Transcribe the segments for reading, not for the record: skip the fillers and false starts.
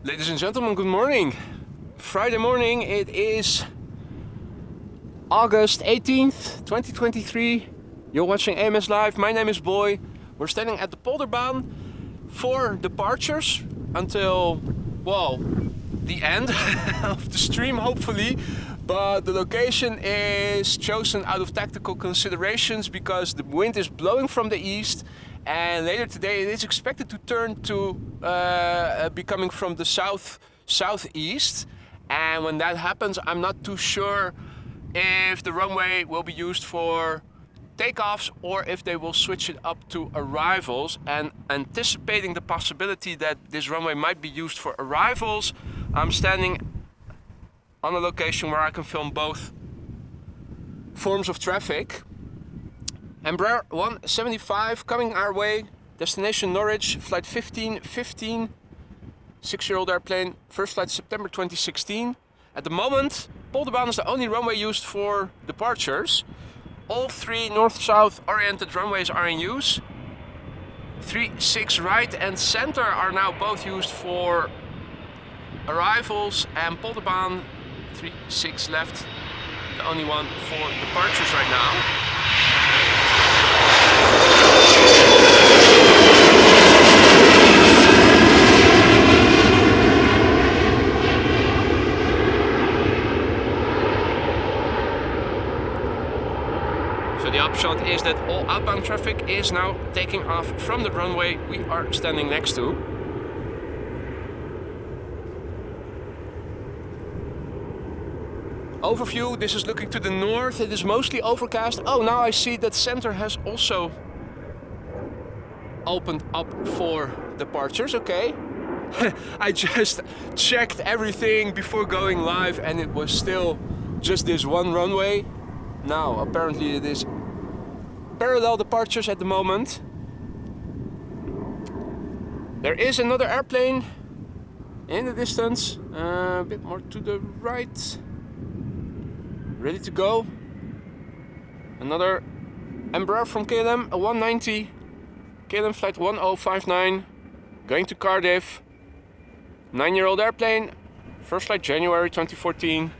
Ladies and gentlemen, good morning. Friday morning, it is August 18th, 2023. You're watching AMS Live. My name is Boy. We're standing at the Polderbaan for departures until, well, the end of the stream, hopefully. But the location is chosen out of tactical considerations because the wind is blowing from the east. And later today, it is expected to turn to be coming from the southeast. And when that happens, I'm not too sure if the runway will be used for takeoffs or if they will switch it up to arrivals. And anticipating the possibility that this runway might be used for arrivals, I'm standing on a location where I can film both forms of traffic. Embraer 175 coming our way, destination Norwich, flight 1515, 6-year-old airplane, first flight September 2016. At the moment, Polderbaan is the only runway used for departures. All three north-south oriented runways are in use. 3-6 right and center are now both used for arrivals, and Polderbaan 3-6 left, the only one for departures right now. So the upshot is that all outbound traffic is now taking off from the runway we are standing next to. Overview, this is looking to the north, it is mostly overcast. Oh, now I see that center has also opened up for departures, okay. I just checked everything before going live and it was still just this one runway. Now, apparently it is parallel departures at the moment. There is another airplane in the distance, a bit more to the right. Ready to go. Another Embraer from KLM, a 190. KLM flight 1059, going to Cardiff. 9-year-old airplane, first flight January 2014.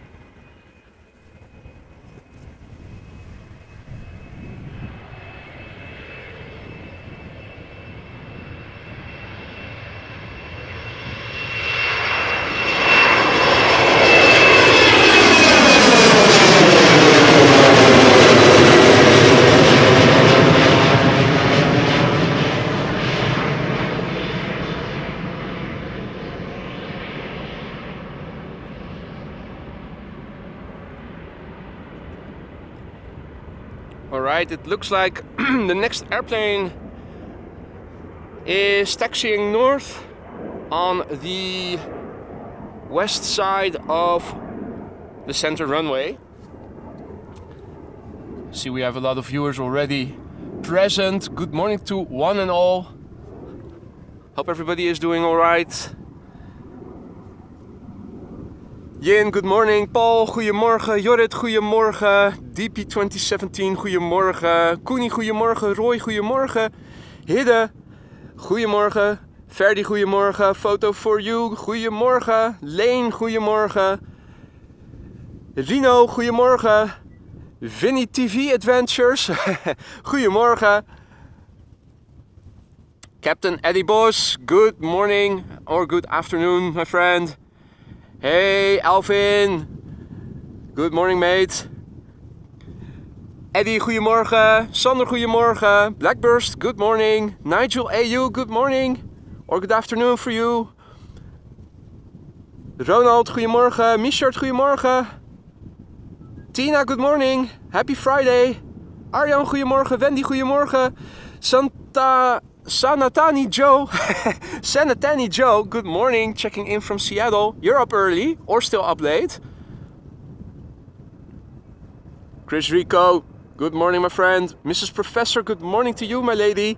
Alright, it looks like the next airplane is taxiing north on the west side of the center runway. See, we have a lot of viewers already present. Good morning to one and all. Hope everybody is doing alright. Yin, good morning. Paul, goedemorgen. Jorrit, goedemorgen. DP 2017, goedemorgen. Koenie, goedemorgen. Roy, goedemorgen. Hidde, goedemorgen. Ferdi, goedemorgen. Photo for you, goedemorgen. Leen, goedemorgen. Rino, goedemorgen. Vinny TV Adventures, goedemorgen. Captain Eddie Bos, good morning or good afternoon, my friend. Hey, Alvin. Good morning, mate. Eddie, goedemorgen. Sander, goedemorgen. Blackburst, good morning. Nigel AU, good morning. Or good afternoon for you. Ronald, goedemorgen. Michard, goedemorgen. Tina, good morning. Happy Friday. Arjan, goedemorgen. Wendy, goedemorgen. Sanatani Joe, Sanatani Joe, good morning, checking in from Seattle. You're up early or still up late? Chris Rico, good morning, my friend. Mrs. Professor, good morning to you, my lady.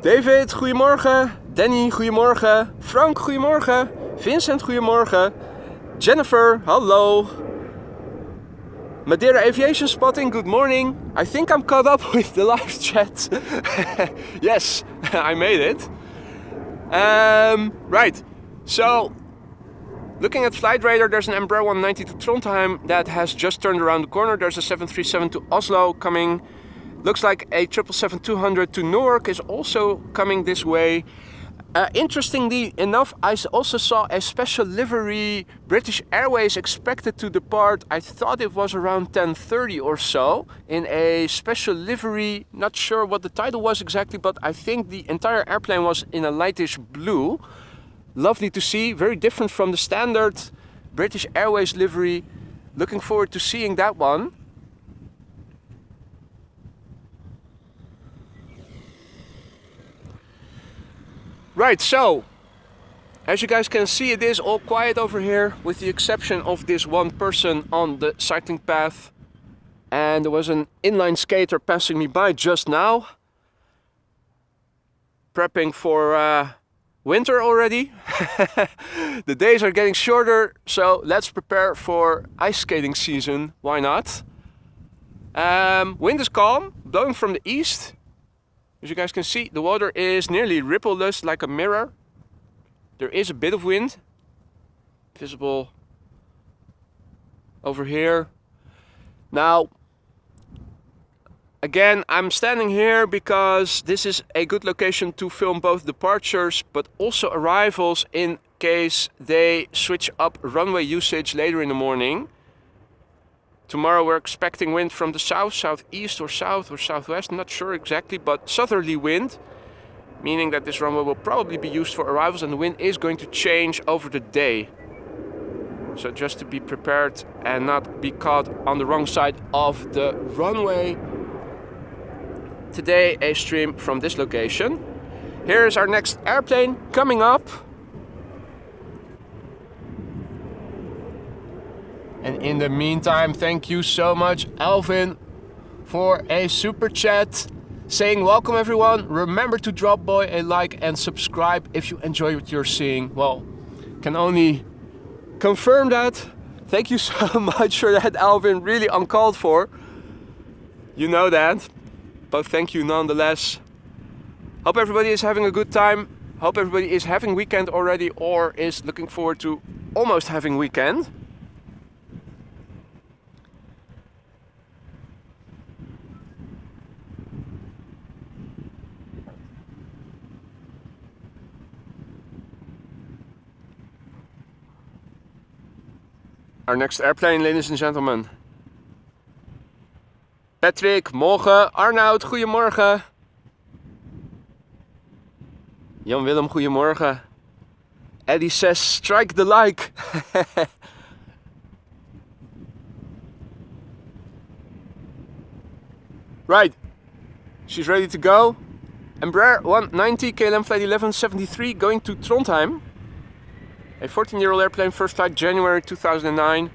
David, goedemorgen. Danny, goedemorgen. Frank, goedemorgen. Vincent, goedemorgen. Jennifer, hallo. Madeira Aviation Spotting, good morning. I think I'm caught up with the live chat. Yes, I made it. Right, so looking at flight radar, there's an Embraer 190 to Trondheim that has just turned around the corner. There's a 737 to Oslo coming. Looks like a 777-200 to Newark is also coming this way. Interestingly enough, I also saw a special livery British Airways expected to depart. I thought it was around 10:30 or so in a special livery. Not sure what the title was exactly, but I think the entire airplane was in a lightish blue. Lovely to see, very different from the standard British Airways livery. Looking forward to seeing that one. Right, so as you guys can see, it is all quiet over here with the exception of this one person on the cycling path. And there was an inline skater passing me by just now. Prepping for winter already. The days are getting shorter, so let's prepare for ice skating season. Why not? Wind is calm, blowing from the east. As you guys can see, the water is nearly rippleless, like a mirror. There is a bit of wind visible over here. Now, again, I'm standing here because this is a good location to film both departures but also arrivals in case they switch up runway usage later in the morning. Tomorrow we're expecting wind from the south, southeast or south or southwest, not sure exactly, but southerly wind, meaning that this runway will probably be used for arrivals and the wind is going to change over the day. So just to be prepared and not be caught on the wrong side of the runway. Today a stream from this location. Here is our next airplane coming up. And in the meantime, thank you so much, Alvin, for a super chat saying welcome everyone. Remember to drop Boy a like and subscribe if you enjoy what you're seeing. Well, can only confirm that. Thank you so much for that, Alvin. Really uncalled for. You know that. But thank you nonetheless. Hope everybody is having a good time. Hope everybody is having weekend already or is looking forward to almost having weekend. Our next airplane, ladies and gentlemen. Patrick, morgen. Arnoud, goedemorgen. Jan-Willem, goedemorgen. Eddie says, strike the like. Right, she's ready to go. Embraer 190, KLM flight 1173, going to Trondheim. A 14-year-old airplane, first flight January 2009.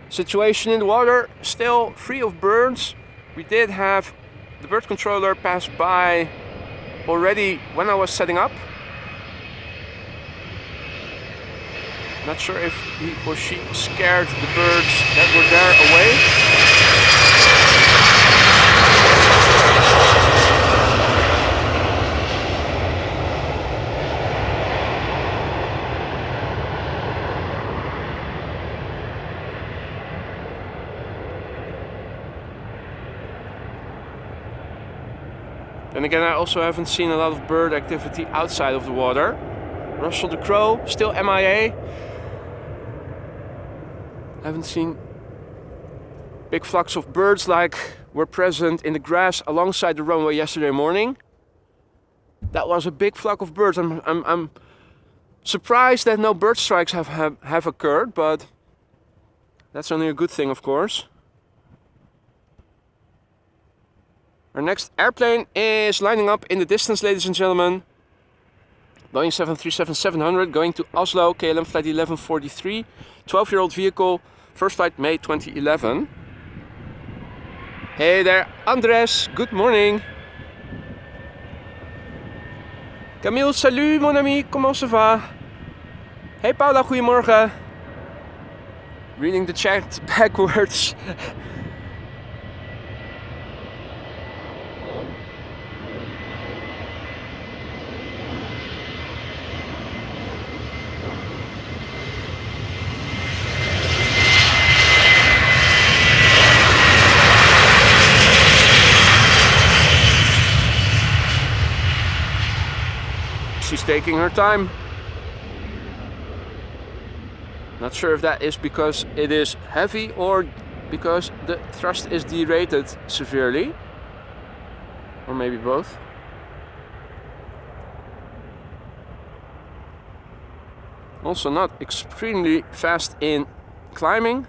Situation in the water, still free of birds. We did have the bird controller pass by already when I was setting up. Not sure if he or she scared the birds that were there away. And again, I also haven't seen a lot of bird activity outside of the water. Russell the Crow, still MIA. Haven't seen big flocks of birds like were present in the grass alongside the runway yesterday morning. That was a big flock of birds. I'm surprised that no bird strikes have occurred, but that's only a good thing, of course. Our next airplane is lining up in the distance, ladies and gentlemen. Boeing 737-700 going to Oslo, KLM flight 1143. 12-year-old vehicle, first flight May 2011. Hey there, Andres, good morning. Camille, salut mon ami, comment ça va? Hey Paula, goedemorgen. Reading the chat backwards. taking her time. Not sure if that is because it is heavy or because the thrust is derated severely. Or maybe both. Also not extremely fast in climbing.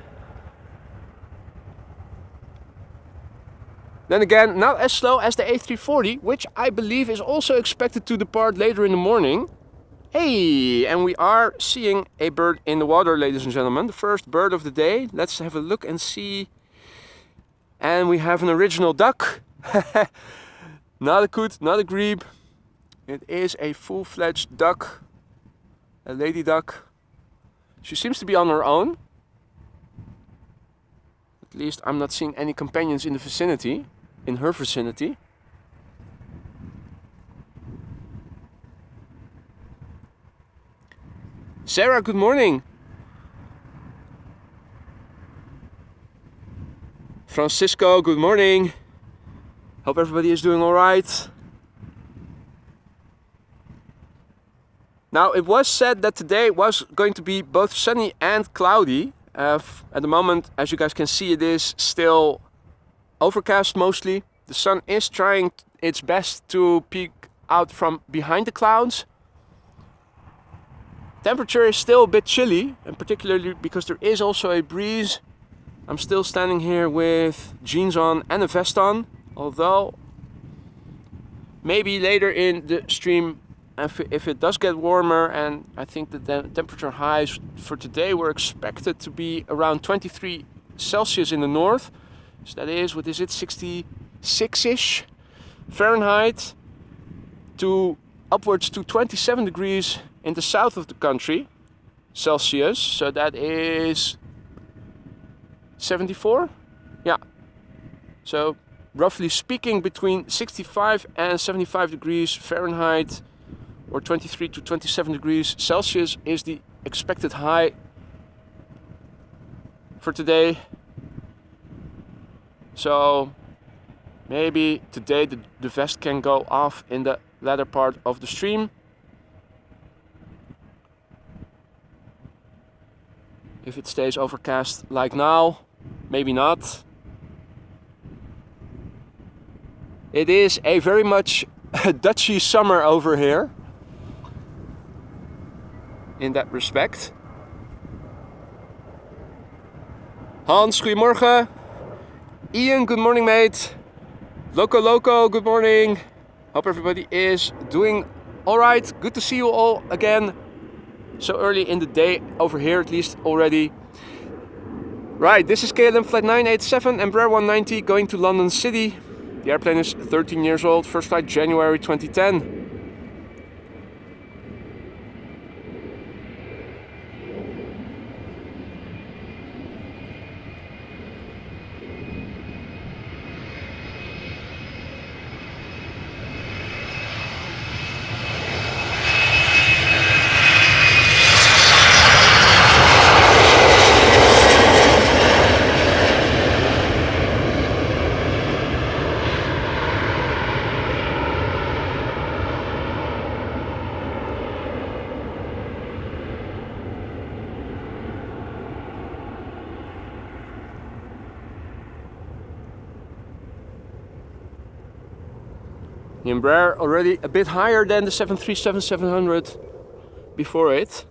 Then again, not as slow as the A340, which I believe is also expected to depart later in the morning. Hey, and we are seeing a bird in the water, ladies and gentlemen. The first bird of the day. Let's have a look and see. And we have an original duck. Not a coot, not a grebe. It is a full-fledged duck. A lady duck. She seems to be on her own. At least I'm not seeing any companions in the vicinity. In her vicinity. Sarah, good morning. Francisco, good morning. Hope everybody is doing all right. Now, it was said that today was going to be both sunny and cloudy. At the moment, as you guys can see, it is still overcast mostly. The sun is trying its best to peek out from behind the clouds. Temperature is still a bit chilly, and particularly because there is also a breeze. I'm still standing here with jeans on and a vest on. Although, maybe later in the stream, if it does get warmer, and I think that the temperature highs for today were expected to be around 23 Celsius in the north. So that is, what is it, 66-ish Fahrenheit to upwards to 27 degrees in the south of the country, Celsius. So that is 74? Yeah. So roughly speaking, between 65 and 75 degrees Fahrenheit or 23 to 27 degrees Celsius is the expected high for today. So maybe today the vest can go off in the latter part of the stream. If it stays overcast like now, maybe not. It is a very much Dutchy summer over here. In that respect. Hans, goedemorgen. Ian, good morning, mate. Loco, good morning. Hope everybody is doing alright. Good to see you all again. So early in the day over here, at least already. Right, this is KLM flight 987, Embraer 190 going to London City. The airplane is 13 years old, first flight January 2010. The Embraer already a bit higher than the 737-700 before it.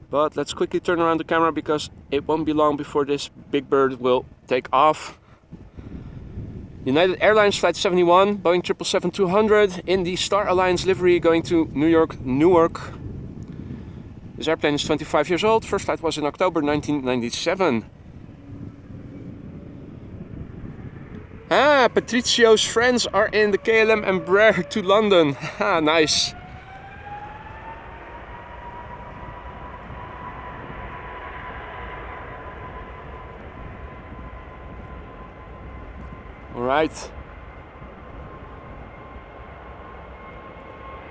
But let's quickly turn around the camera because it won't be long before this big bird will take off. United Airlines flight 71, Boeing 777-200 in the Star Alliance livery going to New York, Newark. This airplane is 25 years old. First flight was in October 1997. Ah, Patricio's friends are in the KLM Embraer to London. Ah, nice. All right.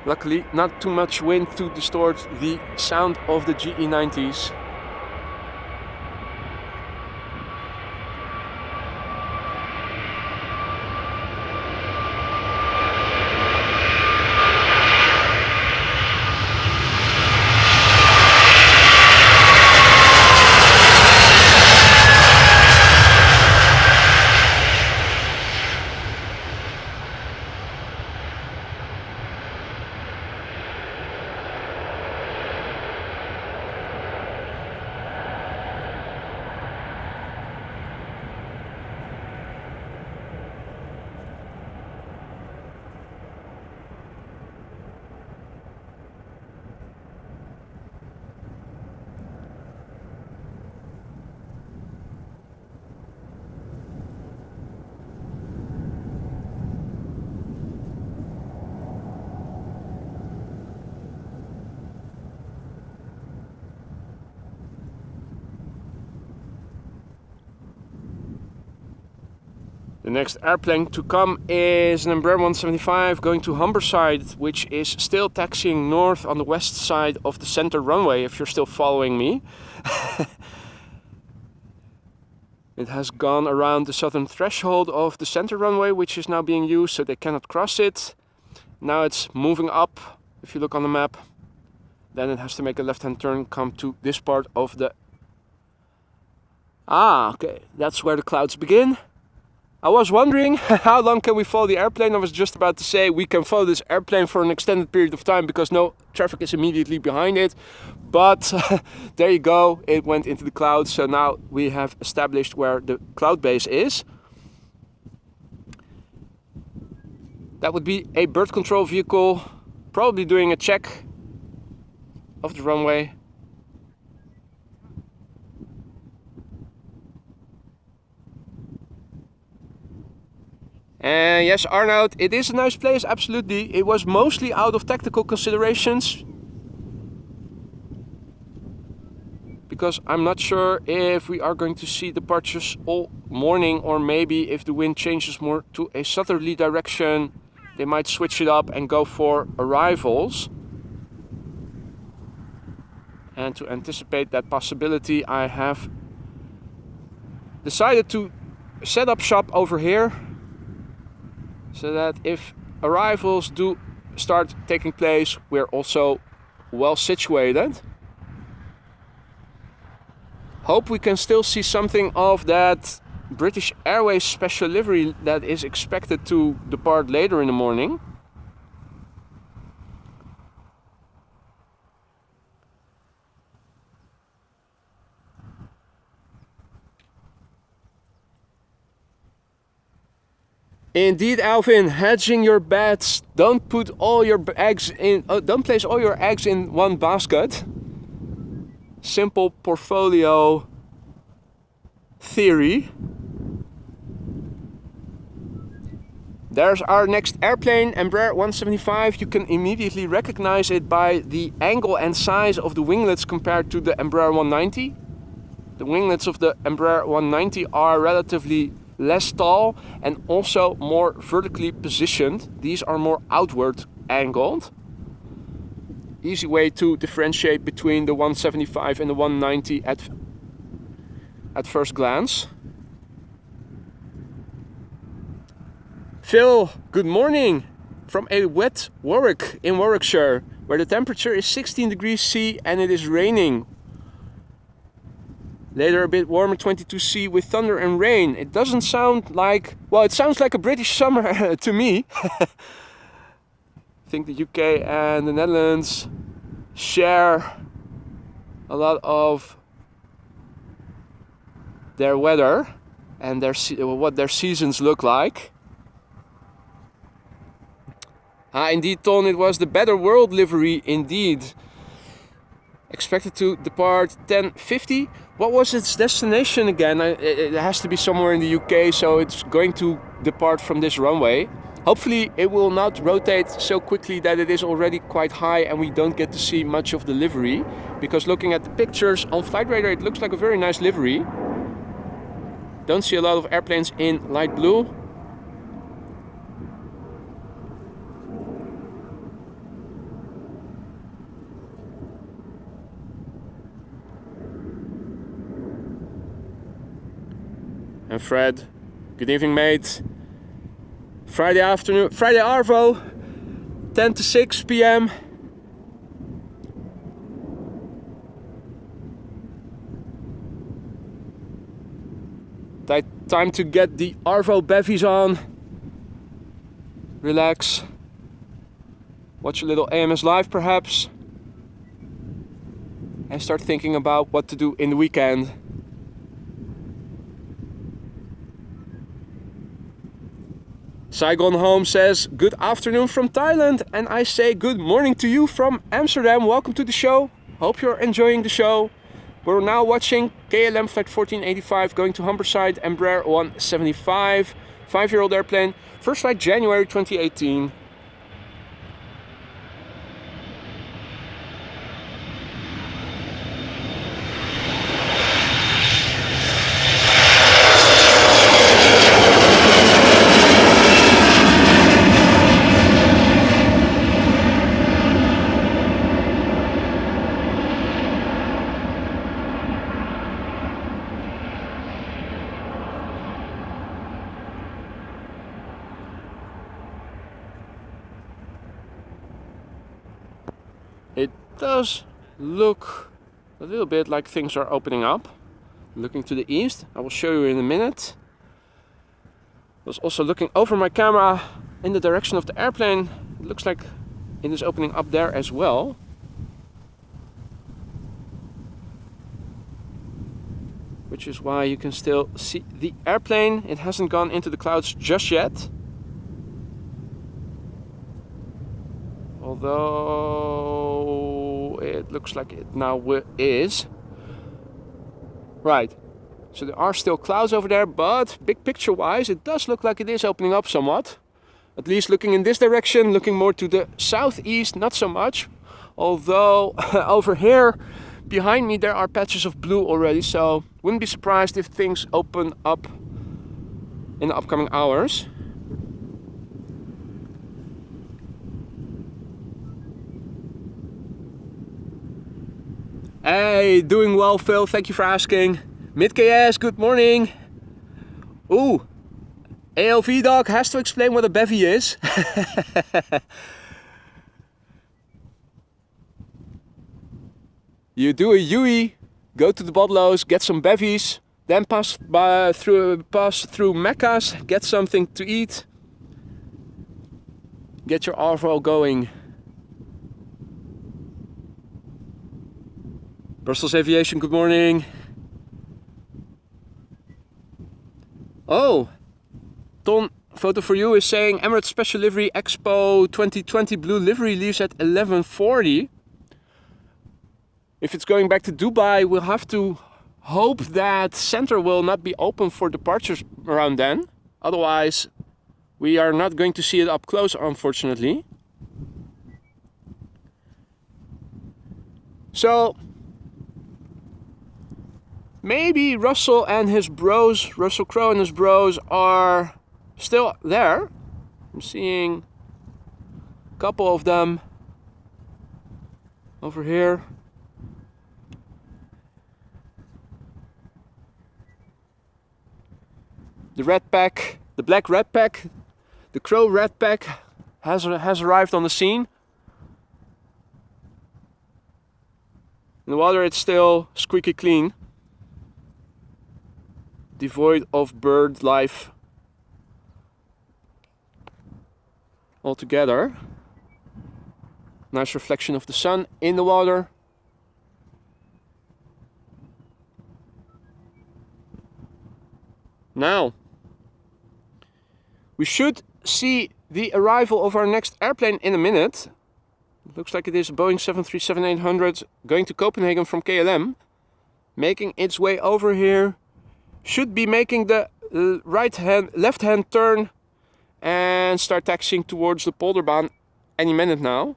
Luckily, not too much wind to distort the sound of the GE90s. The next airplane to come is an Embraer 175 going to Humberside, which is still taxiing north on the west side of the center runway, if you're still following me. It has gone around the southern threshold of the center runway, which is now being used, so they cannot cross it. Now it's moving up. If you look on the map, then it has to make a left-hand turn, come to this part of the... Okay, that's where the clouds begin. I was wondering how long can we follow the airplane. I was just about to say we can follow this airplane for an extended period of time because no traffic is immediately behind it. But there you go, it went into the clouds. So now we have established where the cloud base is. That would be a bird control vehicle, probably doing a check of the runway. And yes, Arnoud, it is a nice place, absolutely. It was mostly out of tactical considerations. Because I'm not sure if we are going to see departures all morning, or maybe if the wind changes more to a southerly direction, they might switch it up and go for arrivals. And to anticipate that possibility, I have decided to set up shop over here, so that if arrivals do start taking place, we're also well situated. Hope we can still see something of that British Airways special livery that is expected to depart later in the morning. Indeed, Alvin, hedging your bets. Don't put all your eggs in. Don't place all your eggs in one basket. Simple portfolio theory. There's our next airplane, Embraer 175. You can immediately recognize it by the angle and size of the winglets compared to the Embraer 190. The winglets of the Embraer 190 are relatively less tall and also more vertically positioned. These are more outward angled. Easy way to differentiate between the 175 and the 190 at first glance. Phil, good morning from a wet Warwick in Warwickshire, where the temperature is 16 degrees C and it is raining. Later a bit warmer, 22 C with thunder and rain. It doesn't sound like, well, it sounds like a British summer to me. I think the UK and the Netherlands share a lot of their weather and what their seasons look like. Indeed, Ton, it was the Better World livery indeed. Expected to depart 10:50. What was its destination again? It has to be somewhere in the UK, so it's going to depart from this runway. Hopefully it will not rotate so quickly that it is already quite high and we don't get to see much of the livery. Because looking at the pictures on Flight Radar, it looks like a very nice livery. Don't see a lot of airplanes in light blue. And Fred, good evening, mate. Friday afternoon, Friday Arvo, 10 to 6 p.m. Time to get the Arvo bevies on. Relax. Watch a little AMS live perhaps. And start thinking about what to do in the weekend. Saigon Home says, good afternoon from Thailand, and I say good morning to you from Amsterdam. Welcome to the show. Hope you're enjoying the show. We're now watching KLM Flight 1485 going to Humberside, Embraer 175, 5-year-old airplane. First flight January 2018. does look a little bit like things are opening up. Looking to the east, I will show you in a minute. I was also looking over my camera in the direction of the airplane. It looks like it is opening up there as well. Which is why you can still see the airplane. It hasn't gone into the clouds just yet. Although it looks like it now is. Right. So there are still clouds over there, but big picture wise it does look like it is opening up somewhat. At least looking in this direction, looking more to the southeast, not so much. Although over here behind me there are patches of blue already, so wouldn't be surprised if things open up in the upcoming hours. Hey, doing well, Phil. Thank you for asking. Mid-KS, good morning. Ooh, ALV dog has to explain what a bevy is. You do a Yui, go to the Bodlo's, get some bevies, then pass through Mecca's, get something to eat, get your Arvo going. Brussels Aviation, good morning. Oh, Ton, photo for you is saying Emirates Special Livery Expo 2020 blue livery leaves at 11:40. If it's going back to Dubai, we'll have to hope that center will not be open for departures around then. Otherwise, we are not going to see it up close, unfortunately. So, maybe Russell and his bros, Russell Crowe and his bros are still there. I'm seeing a couple of them over here. The red pack, the black red pack, the Crow red pack has arrived on the scene. In the water it's still squeaky clean, devoid of bird life altogether. Nice reflection of the sun in the water. Now, we should see the arrival of our next airplane in a minute. It looks like it is a Boeing 737-800 going to Copenhagen from KLM. Making its way over here. Should be making the left-hand turn and start taxiing towards the Polderbaan any minute now.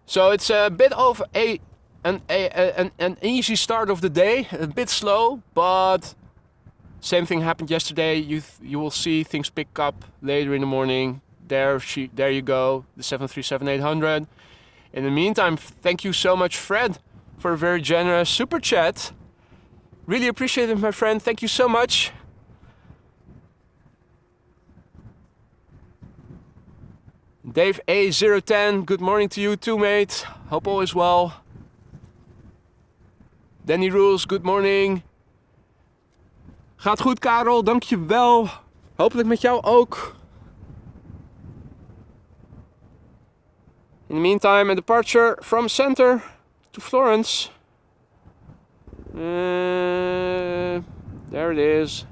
So it's a bit of an easy start of the day, a bit slow, but same thing happened yesterday. You will see things pick up later in the morning. There you go, the 737-800. In the meantime, thank you so much, Fred, for a very generous super chat. Really appreciate it, my friend. Thank you so much. Dave A010, good morning to you too, mate. Hope all is well. Danny Rules, good morning. Gaat goed, Karel, dankjewel. Hopelijk met jou ook. In the meantime, a departure from center to Florence. There it is.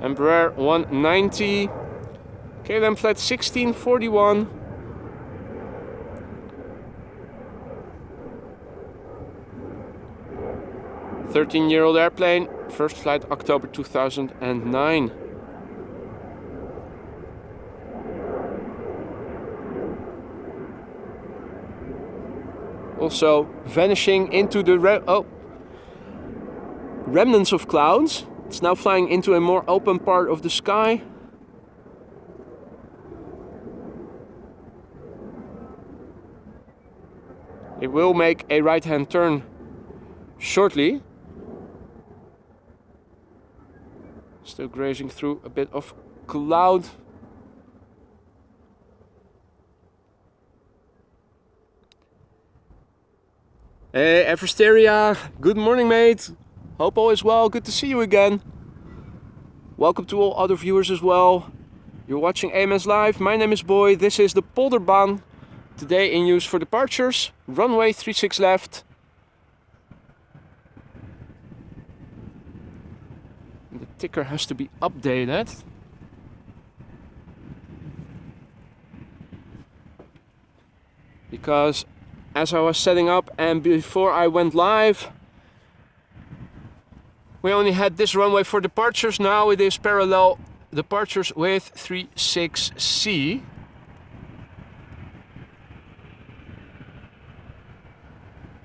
Embraer 190. KLM flight 1641. Thirteen-year-old airplane. First flight October 2009. Also vanishing into the remnants of clouds. It's now flying into a more open part of the sky. It will make a right-hand turn shortly. Still grazing through a bit of cloud. Hey Eversteria, good morning mate. Hope all is well, good to see you again. Welcome to all other viewers as well. You're watching AMS Live, my name is Boy, this is the Polderbaan. Today in use for departures, runway 36 left. The ticker has to be updated. Because as I was setting up and before I went live, we only had this runway for departures. Now it is parallel departures with 36C.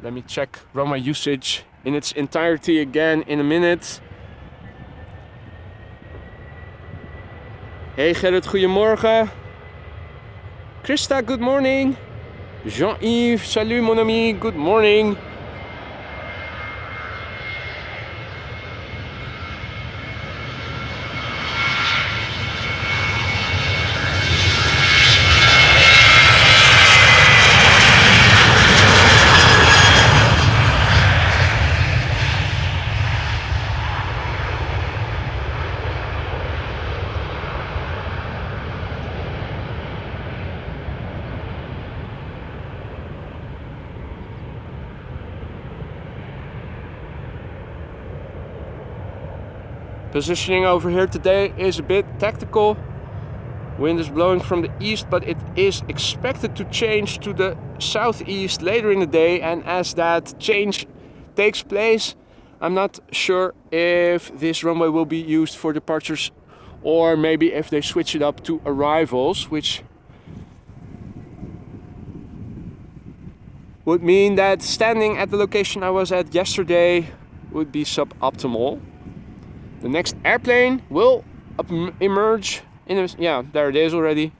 Let me check runway usage in its entirety again in a minute. Hey Gerrit, goedemorgen. Christa, good morning. Jean-Yves, salut mon ami, good morning. Positioning over here today is a bit tactical. Wind is blowing from the east, but it is expected to change to the southeast later in the day, and as that change takes place, I'm not sure if this runway will be used for departures or maybe if they switch it up to arrivals, which would mean that standing at the location I was at yesterday would be suboptimal. The next airplane will emerge in a, yeah, there it is already.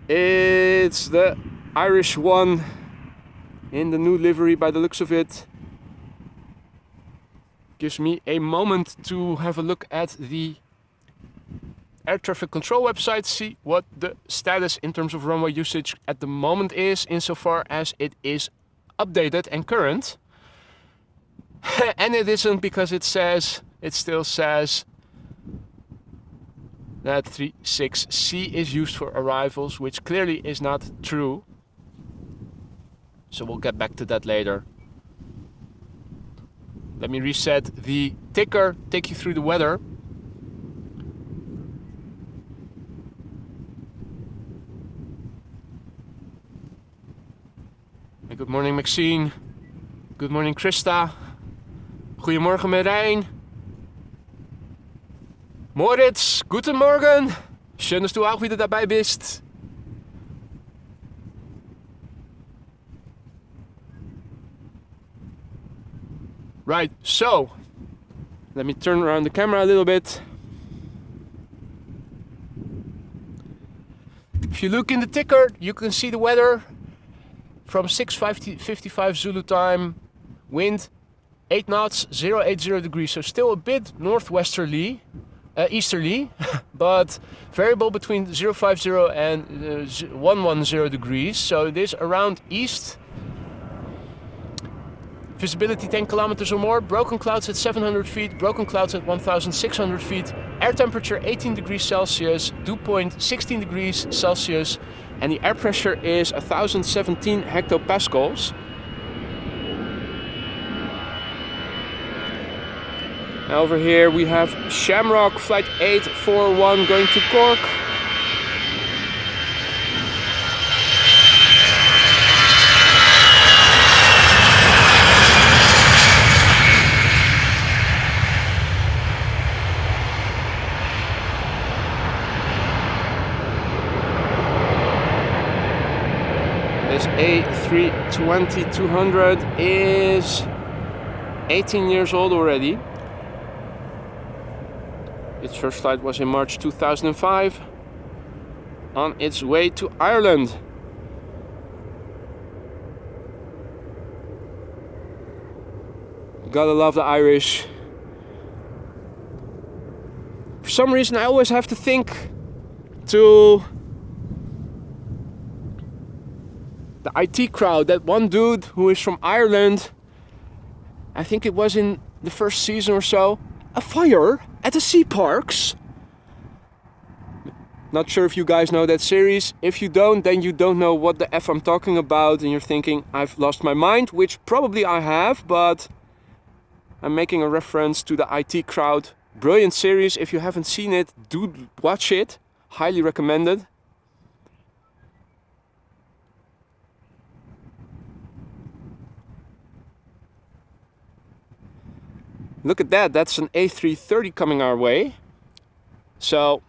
It's the Irish one in the new livery by the looks of it. Gives me a moment to have a look at the air traffic control website, see what the status in terms of runway usage at the moment is, insofar as it is updated and current. And it isn't, because it still says that 36C is used for arrivals, which clearly is not true. So we'll get back to that later. Let me reset the ticker, take you through the weather. Hey, good morning Maxine. Good morning Christa. Goedemorgen Marijn. Moritz, guten Morgen. Schön, dass du auch wieder dabei bist. Right, so let me turn around the camera a little bit. If you look in the ticker, you can see the weather from 6:55 Zulu time. Wind 8 knots, 080 degrees, so still a bit northwesterly, easterly, but variable between 050 and 110 degrees, so it is around east. Visibility 10 kilometers or more, broken clouds at 700 feet, broken clouds at 1,600 feet, air temperature 18 degrees Celsius, dew point 16 degrees Celsius, and the air pressure is 1,017 hectopascals. Over here we have Shamrock Flight 841 going to Cork. This A320-200 is 18 years old already. Its first flight was in March 2005 on its way to Ireland. Gotta love the Irish. some reason I always have to think to the IT crowd, that one dude who is from Ireland, I think it was in the first season or so, a fire at the sea parks. Not sure if you guys know that series. If you don't, then you don't know what the F I'm talking about and you're thinking I've lost my mind, which probably I have, but I'm making a reference to the IT crowd. Brilliant series. If you haven't seen it, do watch it. Highly recommended. Look at that, that's an A330 coming our way. So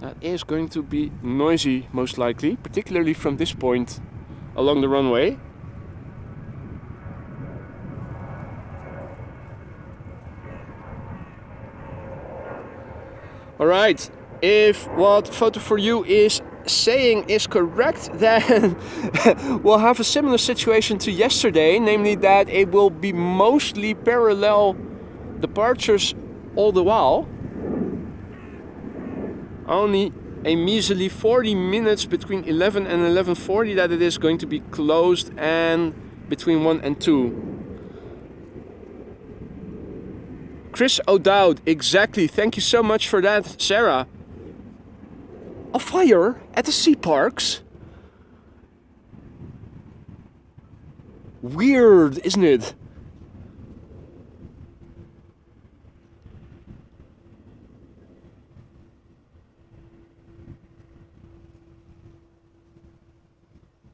that is going to be noisy, most likely, particularly from this point along the runway. Alright, if what Photo For You is saying is correct, then we'll have a similar situation to yesterday, namely that it will be mostly parallel departures all the while. Only a measly 40 minutes between 11 and 11:40 that it is going to be closed, and between 1 and 2. Chris O'Dowd, exactly. Thank you so much for that, Sarah. A fire at the sea parks? Weird, isn't it?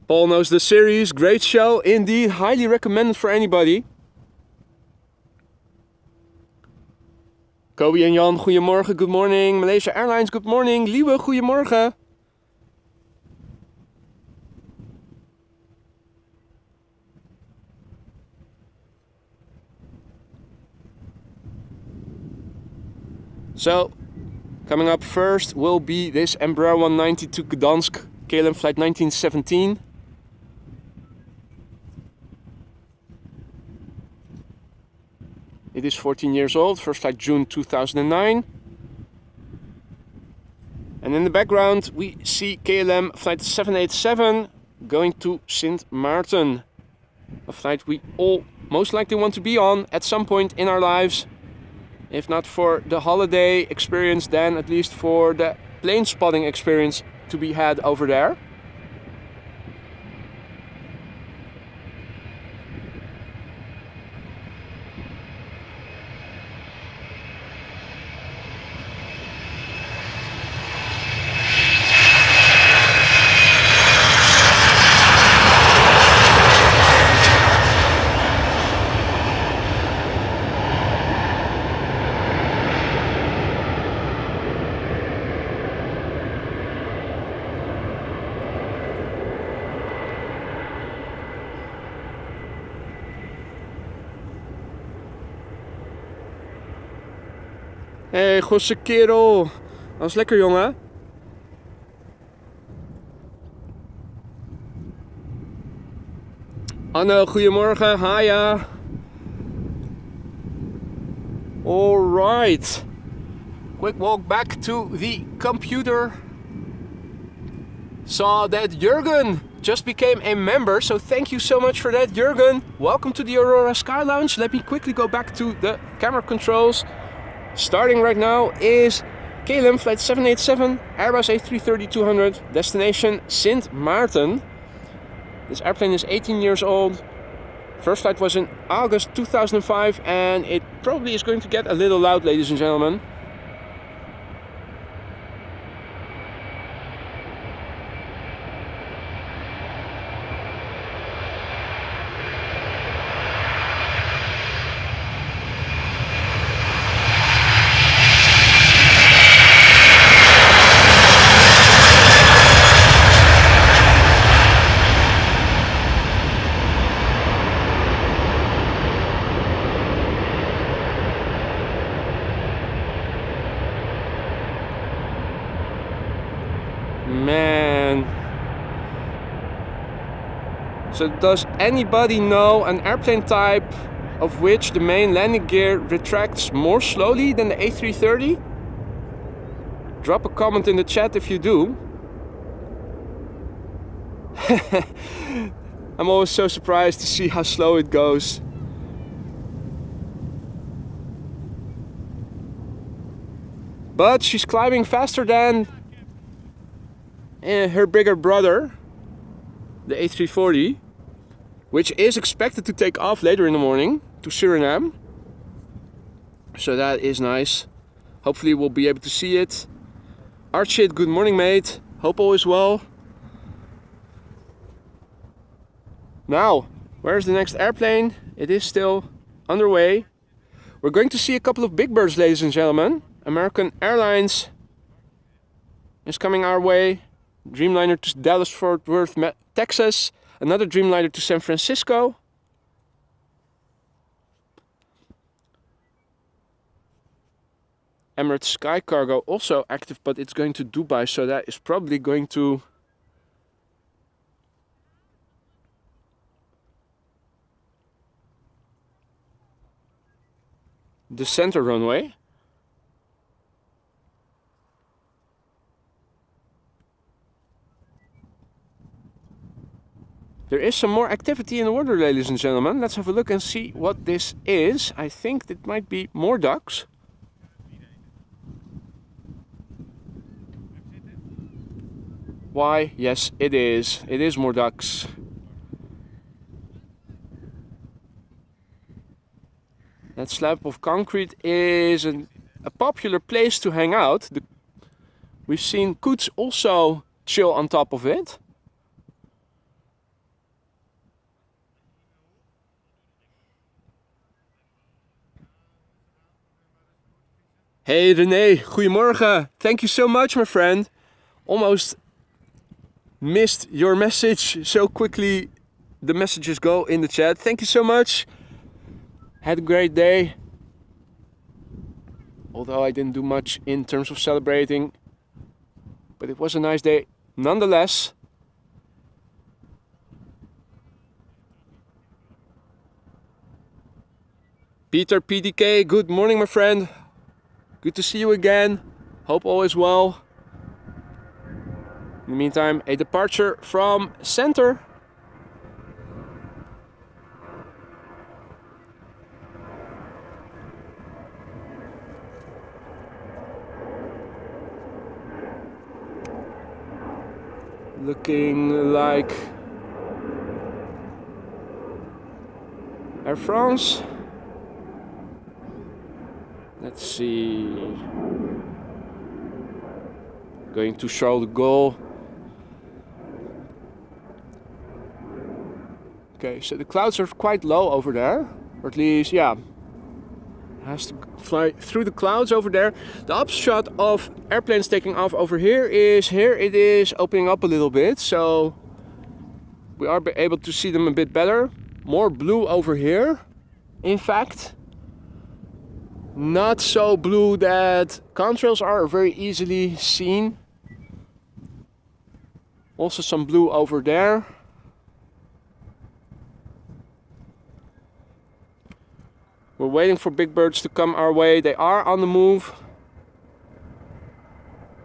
Paul knows the series. Great show indeed. Highly recommended for anybody. Kobe en Jan, goedemorgen, good morning. Malaysia Airlines, good morning. Liewe, goedemorgen. So, coming up first will be this Embraer 190 to Gdansk, KLM flight 1917. It is 14 years old, first flight June 2009. And in the background we see KLM flight 787 going to Sint Maarten. A flight we all most likely want to be on at some point in our lives. If not for the holiday experience, then at least for the plane spotting experience to be had over there. Hey, gosse kerel. Dat is lekker, jongen. Anne, goedemorgen. Haya. Alright. Quick walk back to the computer. Saw that Jurgen just became a member, so thank you so much for that, Jurgen. Welcome to the Aurora Sky Lounge. Let me quickly go back to the camera controls. Starting right now is KLM flight 787, Airbus A330-200, destination Sint Maarten. This airplane is 18 years old. First flight was in August 2005, and it probably is going to get a little loud, ladies and gentlemen. Man. So does anybody know an airplane type of which the main landing gear retracts more slowly than the A330? Drop a comment in the chat if you do. I'm always so surprised to see how slow it goes. But she's climbing faster than her bigger brother, the A340, which is expected to take off later in the morning to Suriname. So that is nice. Hopefully we'll be able to see it. Archit, good morning mate. Hope all is well. Now, where's the next airplane? It is still underway. We're going to see a couple of big birds, ladies and gentlemen. American Airlines is coming our way. Dreamliner to Dallas-Fort Worth, Texas. Another Dreamliner to San Francisco. Emirates Sky Cargo also active, but it's going to Dubai, so that is probably going to the center runway. There is some more activity in the water, ladies and gentlemen. Let's have a look and see what this is. I think it might be more ducks. Why? Yes, it is. It is more ducks. That slab of concrete is a popular place to hang out. We've seen coots also chill on top of it. Hey René, goedemorgen. Thank you so much, my friend. Almost missed your message so quickly. The messages go in the chat. Thank you so much. Had a great day. Although I didn't do much in terms of celebrating. But it was a nice day nonetheless. Peter PDK, good morning, my friend. Good to see you again. Hope all is well. In the meantime, a departure from center. Looking like Air France. Let's see. Going to Charles de Gaulle. Okay, so the clouds are quite low over there. Or at least, yeah. Has to fly through the clouds over there. The upshot of airplanes taking off over here it is opening up a little bit. So we are able to see them a bit better. More blue over here, in fact. Not so blue that contrails are very easily seen. Also some blue over there. We're waiting for big birds to come our way. They are on the move.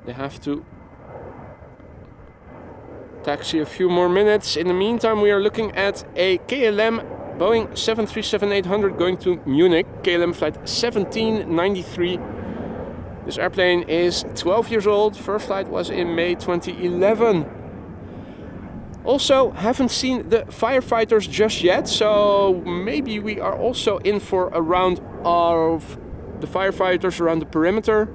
They have to taxi a few more minutes. In the meantime, we are looking at a KLM Boeing 737-800 going to Munich, KLM flight 1793. This airplane is 12 years old. First flight was in May 2011. Also, haven't seen the firefighters just yet, so maybe we are also in for a round of the firefighters around the perimeter.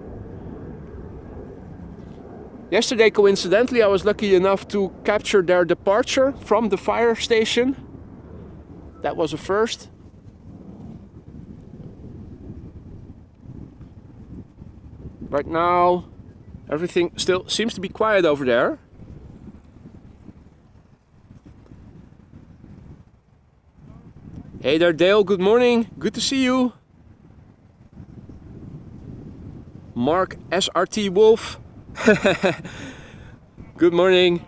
Yesterday, coincidentally, I was lucky enough to capture their departure from the fire station. That was a first. Right now, everything still seems to be quiet over there. Hey there, Dale. Good morning. Good to see you. Mark SRT Wolf. Good morning.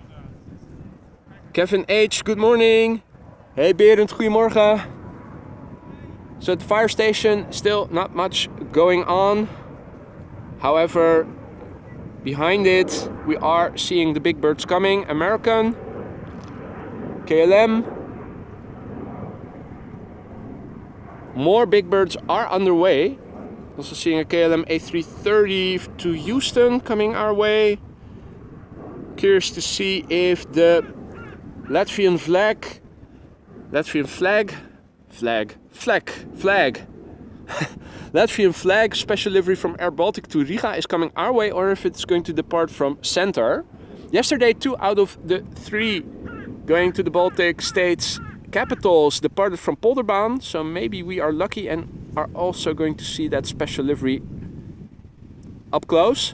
Kevin H. Good morning. Hey Berend, goedemorgen. So at the fire station, still not much going on. However, behind it, we are seeing the big birds coming. American, KLM. More big birds are underway. Also seeing a KLM A330 to Houston coming our way. Curious to see if the Latvian flag Latvian flag special livery from Air Baltic to Riga is coming our way, or if it's going to depart from center. Yesterday, 2 out of the 3 going to the Baltic states capitals departed from Polderbaan, so maybe we are lucky and are also going to see that special livery up close.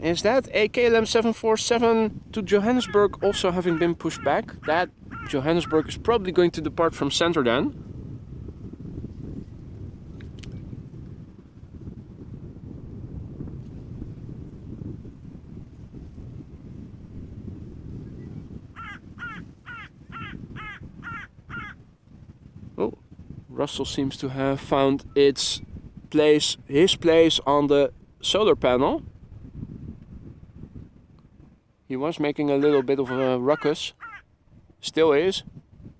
Is that a KLM 747 to Johannesburg also having been pushed back? That Johannesburg is probably going to depart from center then. Oh, Russell seems to have found his place on the solar panel. He was making a little bit of a ruckus. Still is.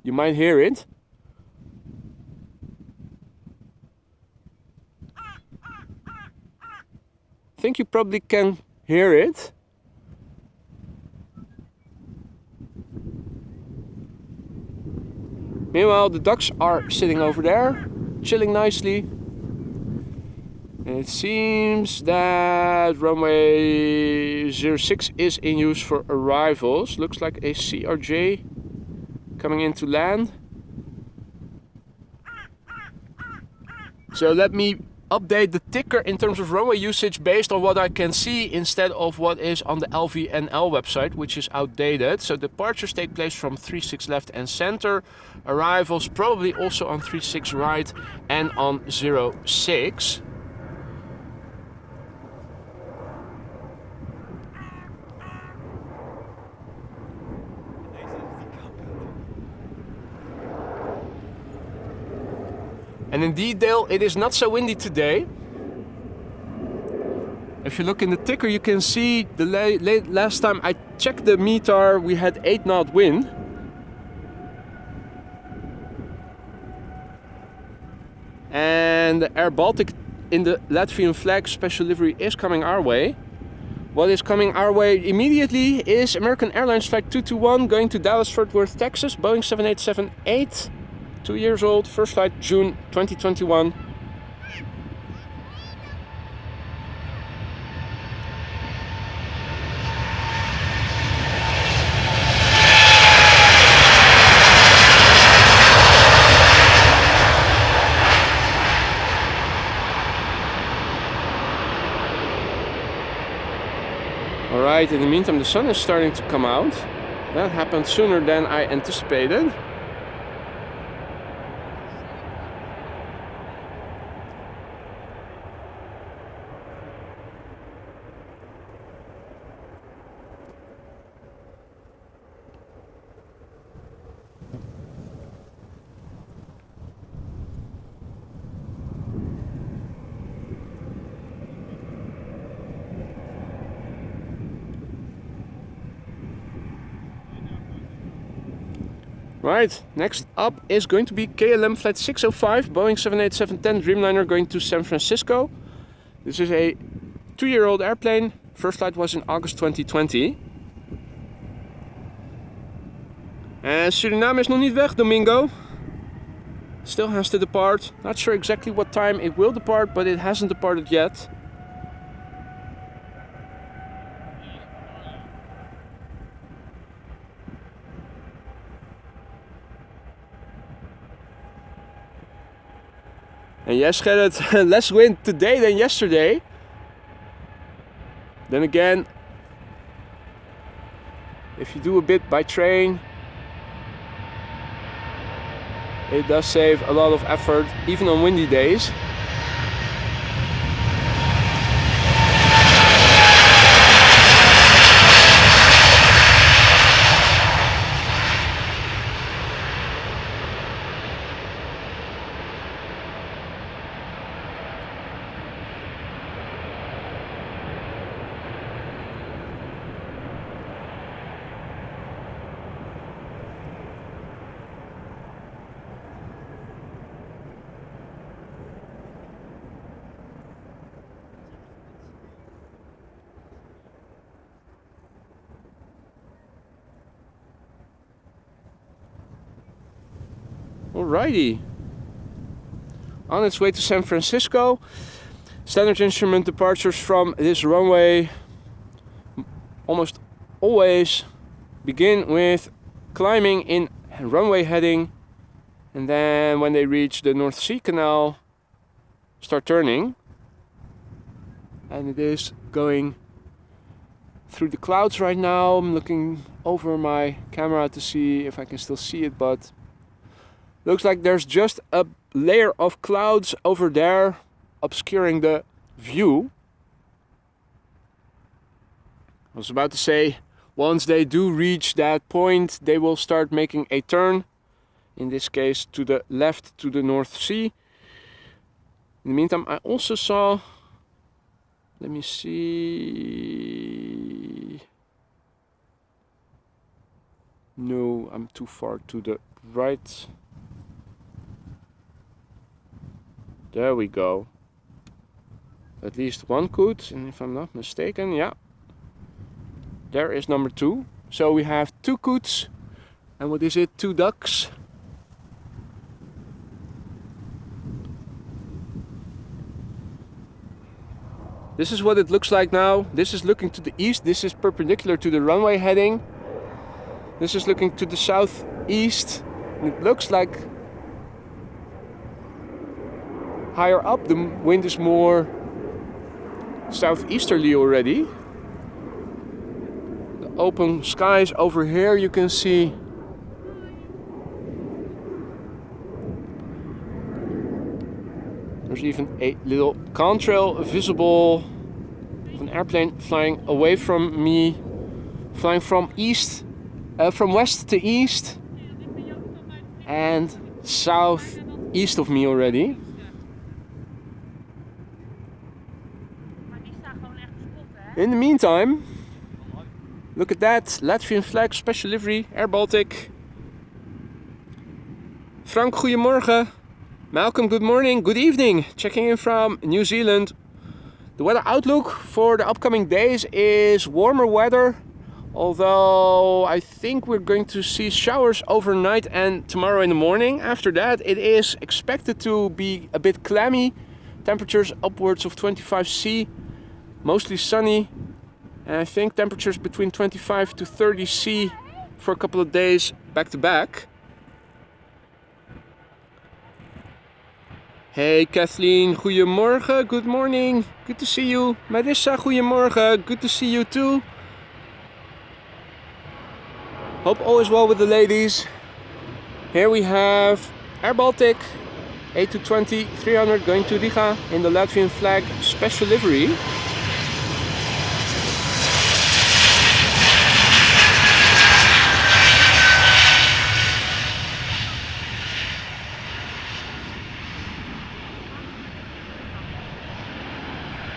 You might hear it. I think you probably can hear it. Meanwhile, the ducks are sitting over there, chilling nicely. And it seems that runway 06 is in use for arrivals. Looks like a CRJ coming in to land. So let me update the ticker in terms of runway usage based on what I can see instead of what is on the LVNL website, which is outdated. So departures take place from 36 left and center. Arrivals probably also on 36 right and on 06. And indeed, Dale, it is not so windy today. If you look in the ticker, you can see the last time I checked the meter, we had 8 knot wind. And the Air Baltic in the Latvian flag special livery is coming our way. What is coming our way immediately is American Airlines flight 221 going to Dallas-Fort Worth, Texas, Boeing 7878. 2 years old, first flight June 2021. Alright, in the meantime the sun is starting to come out. That happened sooner than I anticipated. Right, next up is going to be KLM flight 605, Boeing 787-10 Dreamliner going to San Francisco. This is a 2-year-old airplane. First flight was in August 2020. And Suriname is nog niet weg, Domingo. Still has to depart. Not sure exactly what time it will depart, but it hasn't departed yet. And yes, Gerrit, less wind today than yesterday. Then again, if you do a bit by train, it does save a lot of effort, even on windy days. Alrighty. On its way to San Francisco. Standard instrument departures from this runway almost always begin with climbing in runway heading, and then when they reach the North Sea Canal, start turning. And it is going through the clouds right now. I'm looking over my camera to see if I can still see it, but looks like there's just a layer of clouds over there obscuring the view. I was about to say, once they do reach that point, they will start making a turn, in this case to the left to the North Sea. In the meantime, I also saw, let me see, no, I'm too far to the right. There we go. At least one could, and if I'm not mistaken, yeah. There is number 2. So we have 2 coots, and what is it? 2 ducks. This is what it looks like now. This is looking to the east. This is perpendicular to the runway heading. This is looking to the southeast. And it looks like higher up the wind is more southeasterly already. The open skies over here, you can see there's even a little contrail visible of an airplane flying away from me, flying from west to east and southeast of me already. In the meantime, look at that, Latvian flag, special livery, Air Baltic. Frank, goedemorgen. Malcolm, good morning, good evening. Checking in from New Zealand. The weather outlook for the upcoming days is warmer weather, although I think we're going to see showers overnight and tomorrow in the morning. After that, it is expected to be a bit clammy. Temperatures upwards of 25 C. Mostly sunny, and I think temperatures between 25 to 30 C for a couple of days back to back. Hey Kathleen, goedemorgen, good morning, good to see you. Marissa, goedemorgen, good to see you too. Hope all is well with the ladies. Here we have Air Baltic A220 300 going to Riga in the Latvian flag special livery.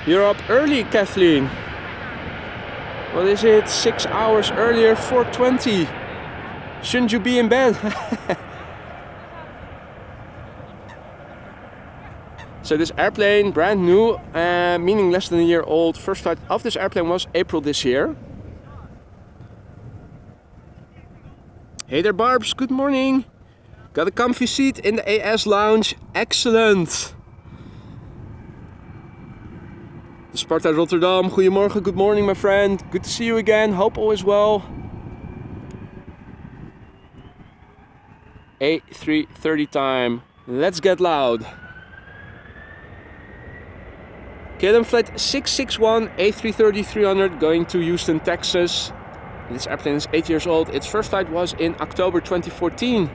You're up early, Kathleen. What is it? 6 hours earlier, 4:20. Shouldn't you be in bed? So this airplane, brand new, meaning less than a year old. First flight of this airplane was April this year. Hey there, Barbs. Good morning. Got a comfy seat in the AS lounge. Excellent. Sparta Rotterdam, goedemorgen, good morning my friend. Good to see you again, hope all is well. A330 time, let's get loud. KLM flight 661, A330-300 going to Houston, Texas. This airplane is 8 years old, its first flight was in October 2014.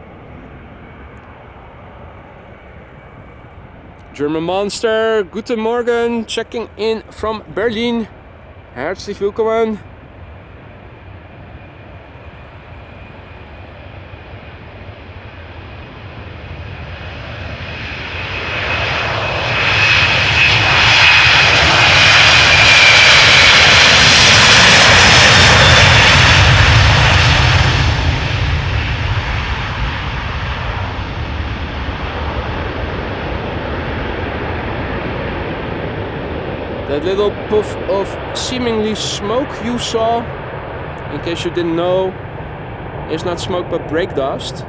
German Monster, guten Morgen, checking in from Berlin. Herzlich willkommen. That little puff of seemingly smoke you saw, in case you didn't know, is not smoke but brake dust.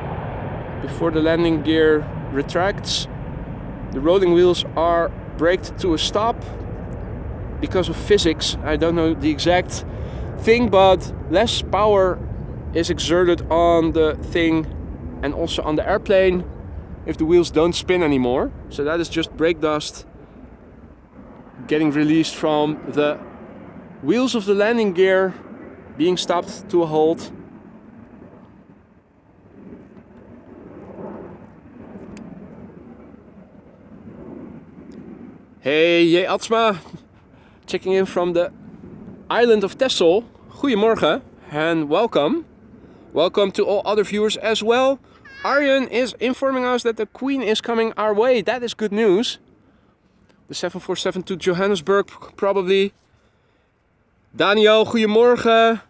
before the landing gear retracts. The rolling wheels are braked to a stop because of physics. I don't know the exact thing, but less power is exerted on the thing and also on the airplane if the wheels don't spin anymore. So that is just brake dust getting released from the wheels of the landing gear being stopped to a halt. Hey, J. Atsma, checking in from the island of Texel. Goedemorgen and welcome. Welcome to all other viewers as well. Arjen is informing us that the Queen is coming our way. That is good news. The 747 to Johannesburg probably. Daniel, goedemorgen.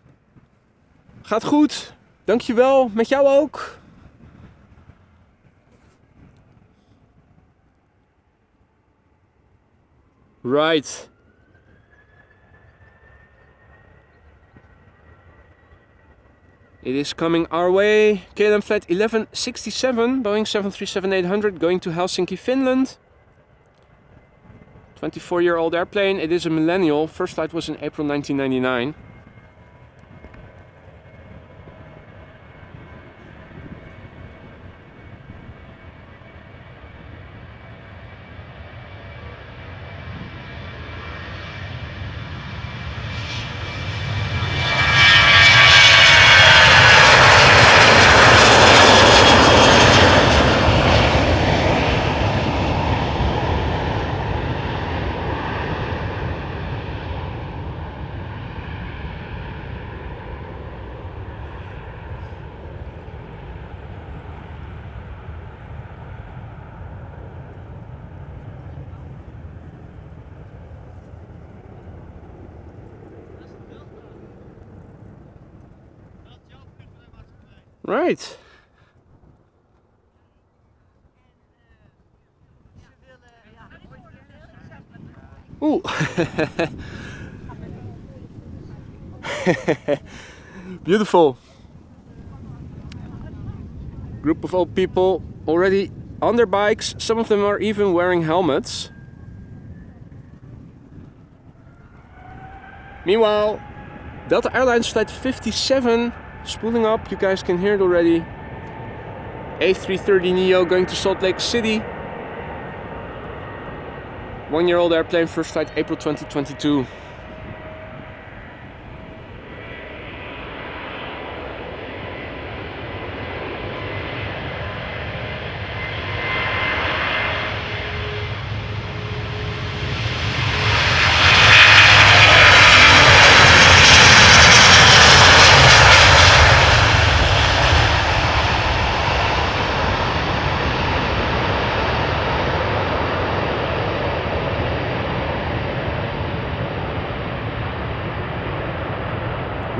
Gaat goed. Dankjewel. Met jou ook. Right. It is coming our way. KLM flight 1167, Boeing 737-800 going to Helsinki, Finland. 24-year-old airplane. It is a millennial. First flight was in April 1999. Right. Ooh. Beautiful. Group of old people already on their bikes. Some of them are even wearing helmets. Meanwhile, Delta Airlines flight 57 spooling up, you guys can hear it already. A330neo going to Salt Lake City. 1-year-old airplane, first flight April 2022.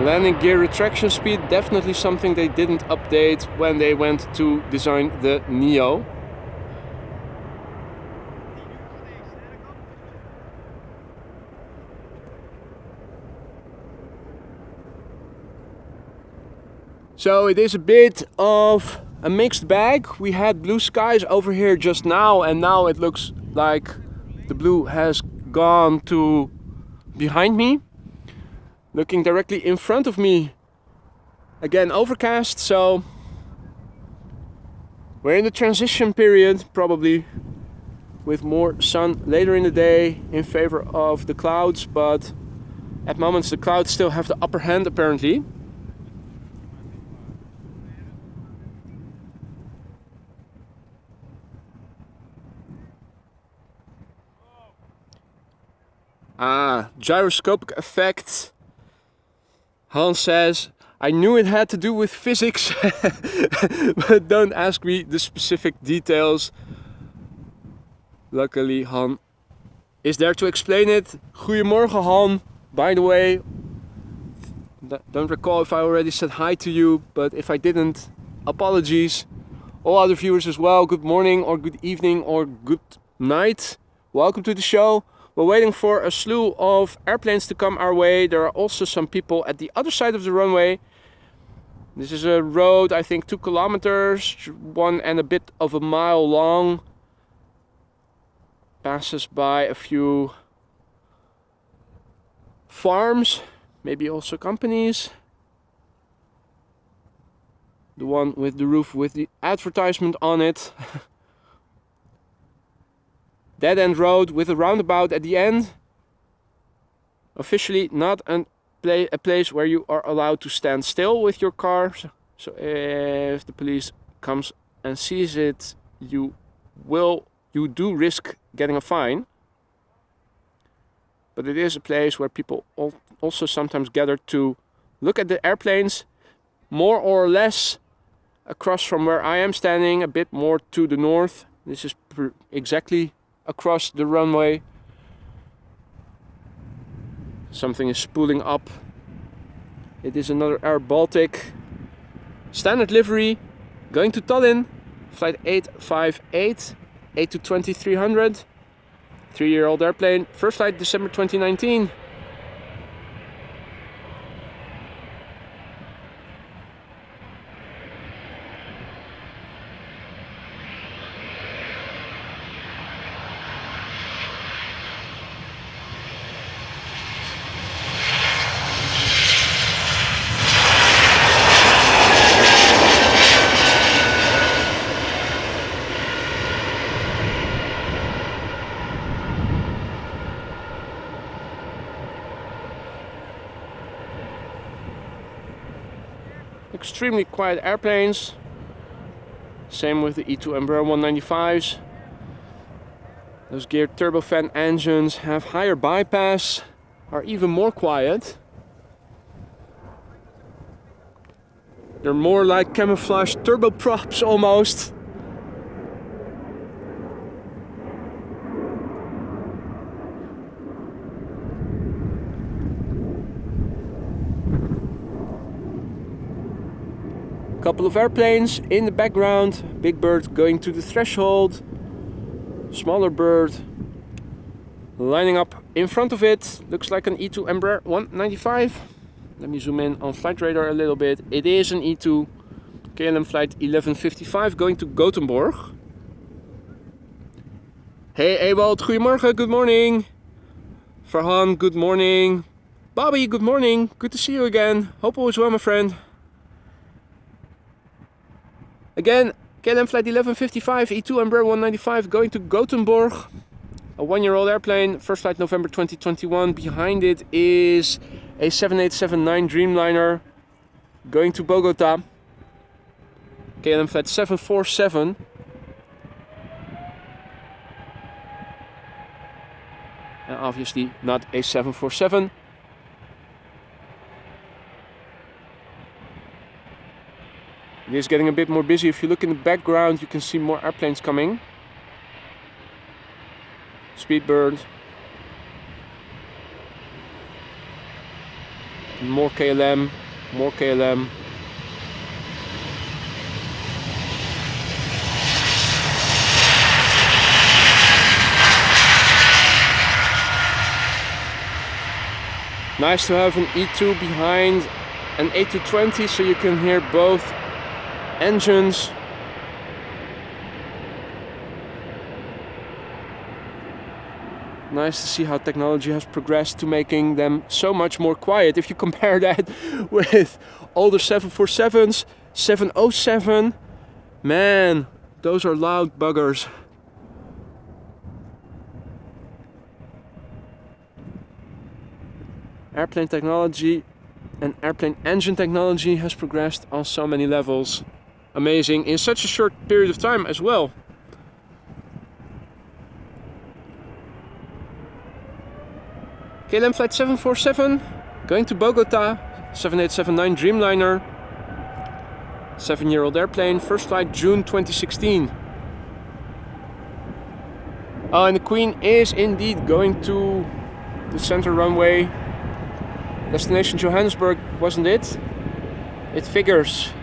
Landing gear retraction speed, definitely something they didn't update when they went to design the Neo. So it is a bit of a mixed bag. We had blue skies over here just now, and now it looks like the blue has gone to behind me. Looking directly in front of me, again overcast, so we're in the transition period, probably with more sun later in the day in favor of the clouds, but at moments the clouds still have the upper hand apparently. Gyroscopic effect. Hans says, I knew it had to do with physics, but don't ask me the specific details. Luckily, Han is there to explain it. Goedemorgen, Han. By the way, don't recall if I already said hi to you, but if I didn't, apologies. All other viewers as well, good morning or good evening or good night. Welcome to the show. We're waiting for a slew of airplanes to come our way. There are also some people at the other side of the runway. This is a road, I think 2 kilometers, 1 and a bit of a mile long. Passes by a few farms, maybe also companies. The one with the roof with the advertisement on it. Dead end road with a roundabout at the end. Officially not a place where you are allowed to stand still with your car. So if the police comes and sees it, you do risk getting a fine. But it is a place where people also sometimes gather to look at the airplanes, more or less across from where I am standing, a bit more to the north. This is exactly across the runway. Something is spooling up. It is another Air Baltic. Standard livery, going to Tallinn, flight 858, A220-300. 3-year-old airplane, first flight December 2019. Extremely quiet airplanes. Same with the E2 Embraer 195s. Those geared turbofan engines have higher bypass, are even more quiet. They're more like camouflaged turboprops almost. Couple of airplanes in the background. Big bird going to the threshold. Smaller bird lining up in front of it. Looks like an E2 Embraer 195. Let me zoom in on flight radar a little bit. It is an E2 KLM flight 1155 going to Gothenburg. Hey Ewald, goedemorgen, good morning. Farhan, good morning. Bobby, good morning. Good to see you again. Hope all is well, my friend. Again, KLM flight 1155, E2 Embraer 195 going to Gothenburg. A 1-year-old airplane, first flight November 2021. Behind it is a 7879 Dreamliner going to Bogota. KLM flight 747. And obviously not a 747. It is getting a bit more busy. If you look in the background, you can see more airplanes coming. Speedbird. More KLM, more KLM. Nice to have an E2 behind an A220 so you can hear both engines. Nice to see how technology has progressed to making them so much more quiet. If you compare that with older 747s, 707, man, those are loud buggers. Airplane technology and airplane engine technology has progressed on so many levels. Amazing in such a short period of time as well. KLM flight 747 going to Bogota, 7879 Dreamliner, 7-year-old airplane, first flight June 2016. Oh, and the Queen is indeed going to the center runway. Destination Johannesburg, wasn't it? It figures.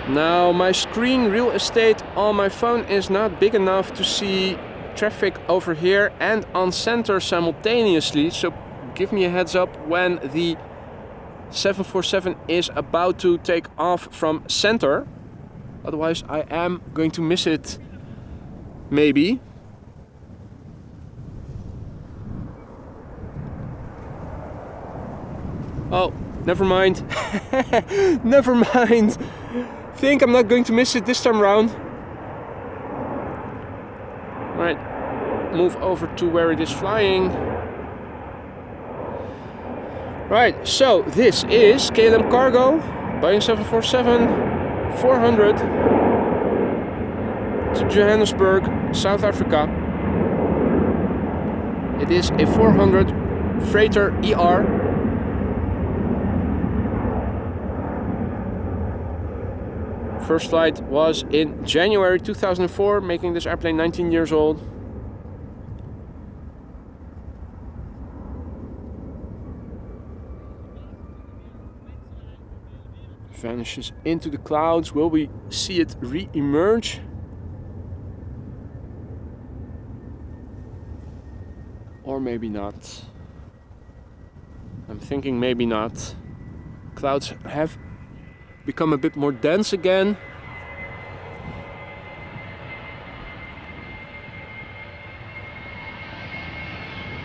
Now my screen real estate on my phone is not big enough to see traffic over here and on center simultaneously, so give me a heads up when the 747 is about to take off from center. Otherwise I am going to miss it, maybe. Oh, never mind. Never mind. Think I'm not going to miss it this time around. Right, move over to where it is flying. Right, so this is KLM Cargo, Boeing 747-400 to Johannesburg, South Africa. It is a 400 freighter ER. First flight was in January 2004, making this airplane 19 years old. Vanishes into the clouds. Will we see it re-emerge? Or maybe not. I'm thinking maybe not. Clouds have become a bit more dense again.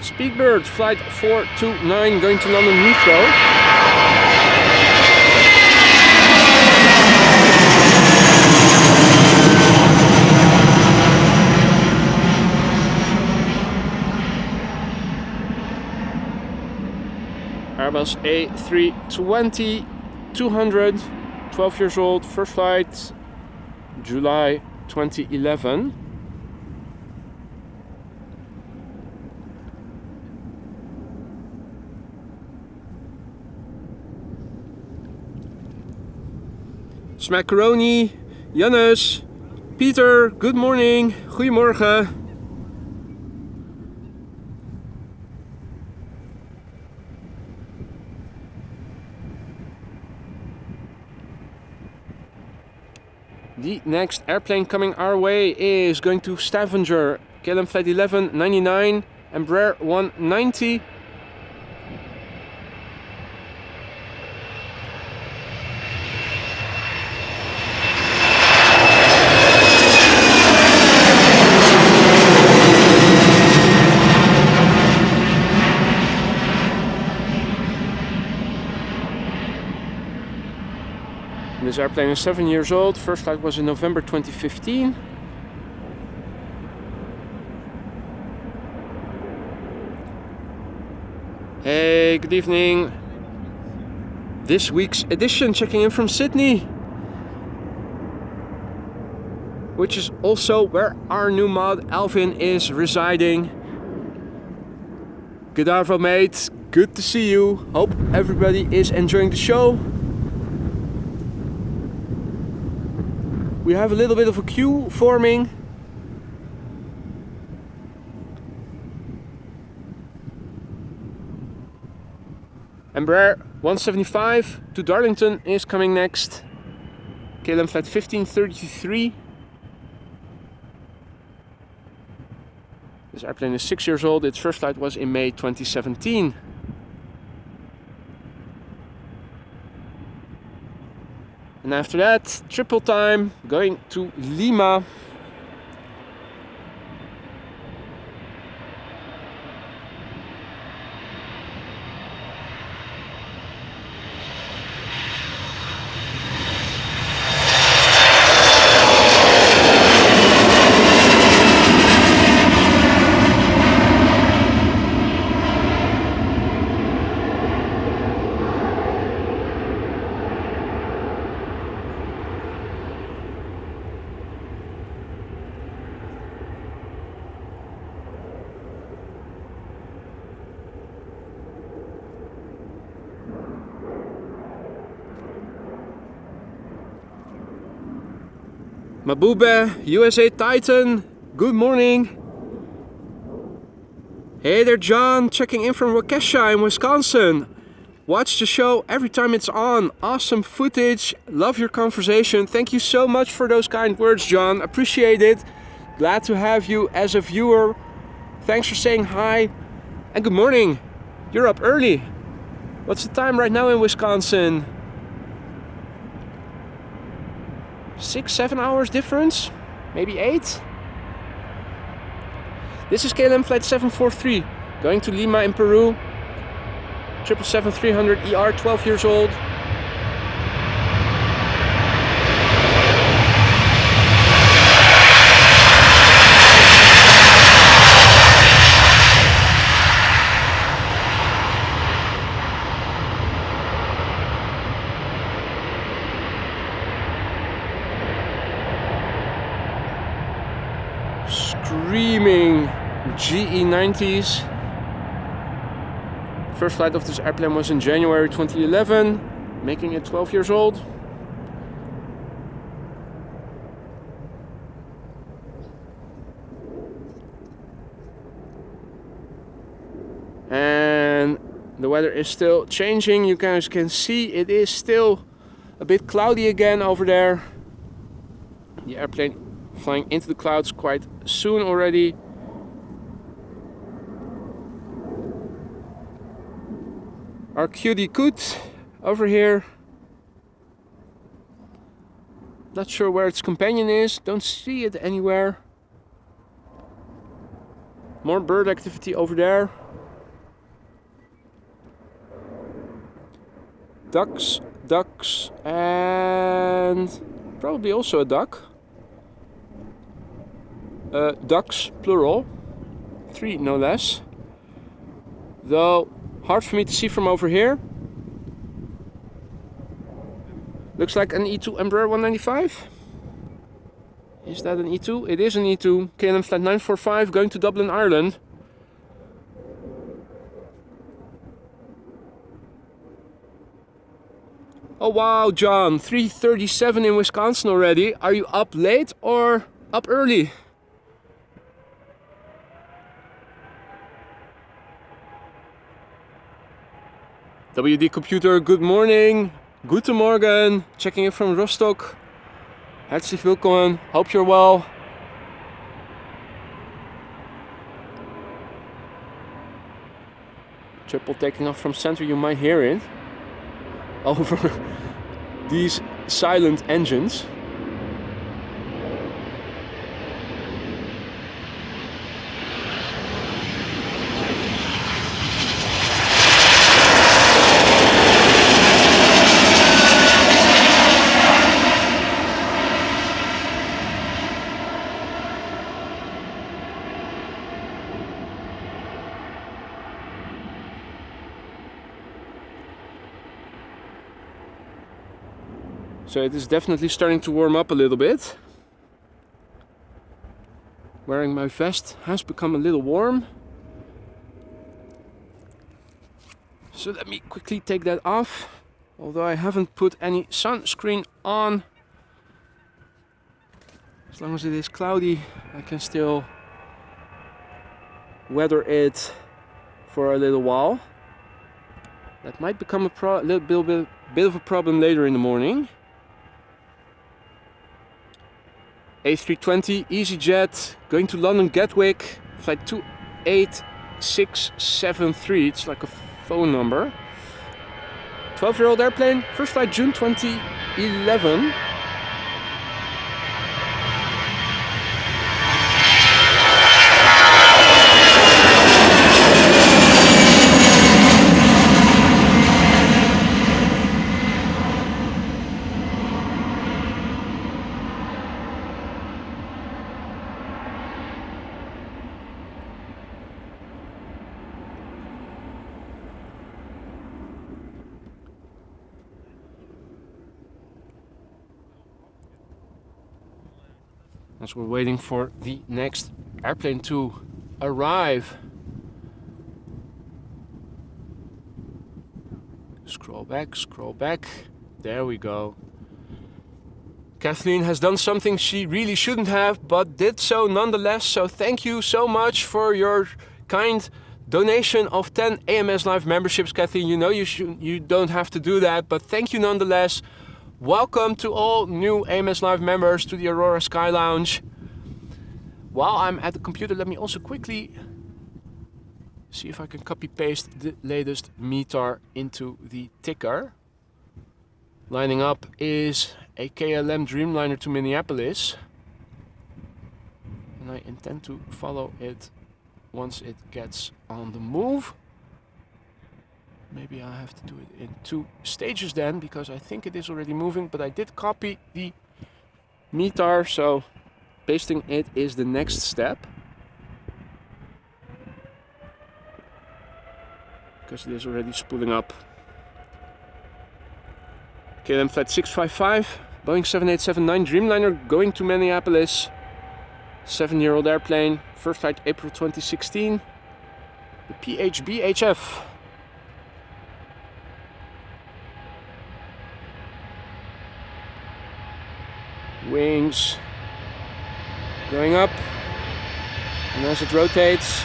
Speedbird flight 429 going to London Heathrow. Airbus A320 200, 12 years old, first flight July 2011. Smackaroni, Janus, Peter, good morning, goedemorgen. The next airplane coming our way is going to Stavanger, KLM Flight 1199, Embraer 190. This airplane is 7 years old. First flight was in November 2015. Hey, good evening. This week's edition checking in from Sydney, which is also where our new mod Alvin is residing. Good Arvo, mate. Good to see you. Hope everybody is enjoying the show. We have a little bit of a queue forming. Embraer 175 to Darlington is coming next. KLM Flight 1533. This airplane is 6 years old. Its first flight was in May 2017. And after that, triple time, going to Lima. Mabube, USA Titan, good morning. Hey there, John, checking in from Waukesha in Wisconsin. Watch the show every time it's on. Awesome footage. Love your conversation. Thank you so much for those kind words, John. Appreciate it. Glad to have you as a viewer. Thanks for saying hi. And good morning. You're up early. What's the time right now in Wisconsin? 6-7 hours difference? Maybe 8? This is KLM flight 743 going to Lima in Peru. 777-300 ER, 12 years old. Screaming GE90s. First flight of this airplane was in January 2011, making it 12 years old. And the weather is still changing. You guys can see it is still a bit cloudy again over there. The airplane flying into the clouds quite soon already. Our cutie coot over here. Not sure where its companion is. Don't see it anywhere. More bird activity over there. Ducks, ducks, and probably also a duck. Ducks, plural. 3 no less. Though hard for me to see from over here. Looks like an E2 Embraer 195. Is that an E2? It is an E2. KLM flight 945 going to Dublin, Ireland. Oh wow, John, 3:37 in Wisconsin already. Are you up late or up early? WD Computer, good morning. Guten Morgen. Checking in from Rostock. Herzlich willkommen. Hope you're well. Triple taking off from center, you might hear it. Over these silent engines. So it is definitely starting to warm up a little bit. Wearing my vest has become a little warm. So let me quickly take that off. Although I haven't put any sunscreen on. As long as it is cloudy, I can still weather it for a little while. That might become a little bit of a problem later in the morning. A320 EasyJet going to London Gatwick, flight 28673. It's like a phone number. 12-year-old airplane, first flight June 2011. As we're waiting for the next airplane to arrive. Scroll back. There we go. Kathleen has done something she really shouldn't have, but did so nonetheless. So thank you so much for your kind donation of 10 AMS Live memberships, Kathy. You know you don't have to do that, but thank you nonetheless. Welcome to all new AMS Live members to the Aurora Sky Lounge. While I'm at the computer, let me also quickly see if I can copy paste the latest METAR into the ticker. Lining up is a KLM Dreamliner to Minneapolis, and I intend to follow it once it gets on the move. Maybe I have to do it in 2 stages then, because I think it is already moving, but I did copy the METAR, so pasting it is the next step, because it is already spooling up. KLM Flight 655, Boeing 7879 Dreamliner going to Minneapolis. 7-year-old airplane, first flight April 2016. The PHBHF. Wings going up, and as it rotates,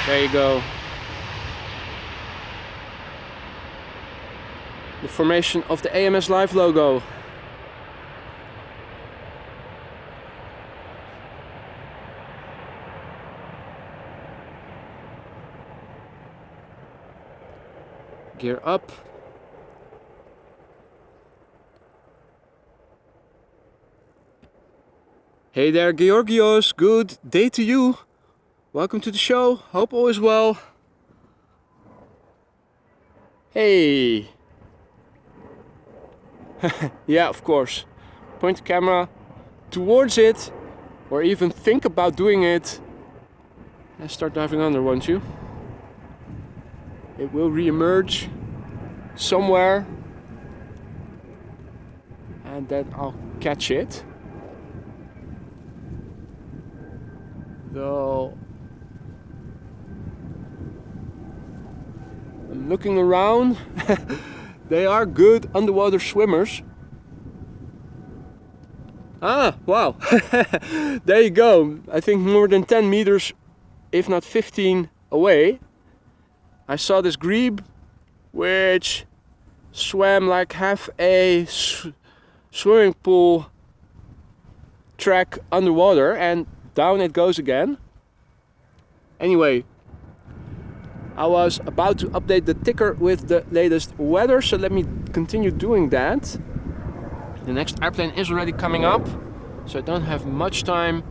there you go. The formation of the AMS Live logo. Gear up. Hey there, Georgios. Good day to you. Welcome to the show. Hope all is well. Hey. Yeah, of course. Point the camera towards it, or even think about doing it, and start diving under, won't you? It will re-emerge somewhere, and then I'll catch it. Though I'm looking around. They are good underwater swimmers. Ah, wow. There you go. I think more than 10 meters, if not 15 away, I saw this grebe, which swam like half a swimming pool track underwater, and down it goes again. Anyway, I was about to update the ticker with the latest weather, so let me continue doing that. The next airplane is already coming up, so I don't have much time